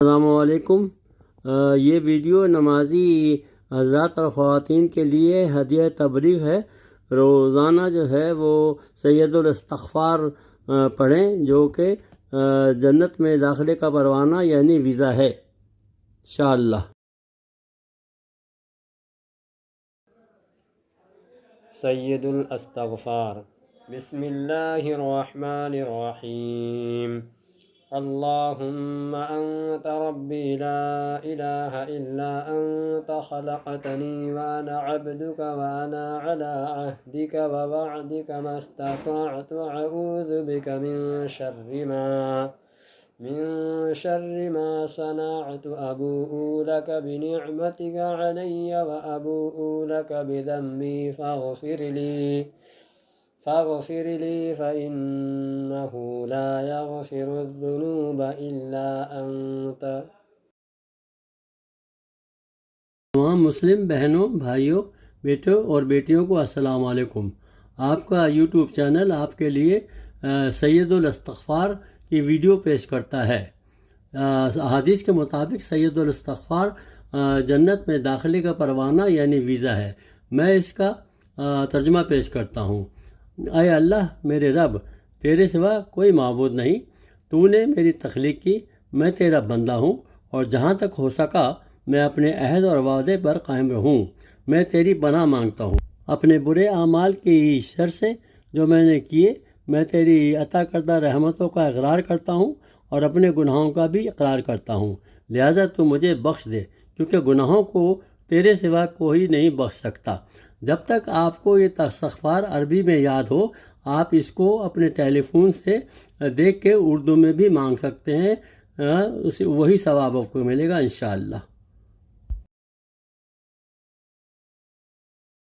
السلام علیکم۔ یہ ویڈیو نمازی حضرات اور خواتین کے لیے ہدیہ تبلیغ ہے۔ روزانہ جو ہے وہ سید الاستغفار پڑھیں، جو کہ جنت میں داخلے کا پروانہ یعنی ویزا ہے انشاءاللہ۔ سید الاستغفار۔ بسم اللہ الرحمن الرحیم۔ اللہم انت ربی لا الہ الا انت خلقتنی وانا عبدک وانا علی عہدک ووعدک ما استطعت اعوذ بک من شر ما صنعت ابوء لک بنعمتک علی وابوء لک بذنبی فاغفر لی فإنہ لا یغفر الذنوب الا انت۔ تمام مسلم بہنوں، بھائیوں، بیٹوں اور بیٹیوں کو السلام علیکم۔ آپ کا یوٹیوب چینل آپ کے لیے سید الاستغفار کی ویڈیو پیش کرتا ہے۔ احادیث کے مطابق سید الاستغفار جنت میں داخلے کا پروانہ یعنی ویزا ہے۔ میں اس کا ترجمہ پیش کرتا ہوں۔ اے اللہ میرے رب، تیرے سوا کوئی معبود نہیں، تو نے میری تخلیق کی، میں تیرا بندہ ہوں، اور جہاں تک ہو سکا میں اپنے عہد اور وعدے پر قائم رہوں۔ میں تیری پناہ مانگتا ہوں اپنے برے اعمال کی شر سے جو میں نے کیے۔ میں تیری عطا کردہ رحمتوں کا اقرار کرتا ہوں اور اپنے گناہوں کا بھی اقرار کرتا ہوں، لہٰذا تو مجھے بخش دے، کیونکہ گناہوں کو تیرے سوا کوئی نہیں بخش سکتا۔ جب تک آپ کو یہ استغفار عربی میں یاد ہو، آپ اس کو اپنے ٹیلی فون سے دیکھ کے اردو میں بھی مانگ سکتے ہیں، وہی ثواب آپ کو ملے گا انشاءاللہ۔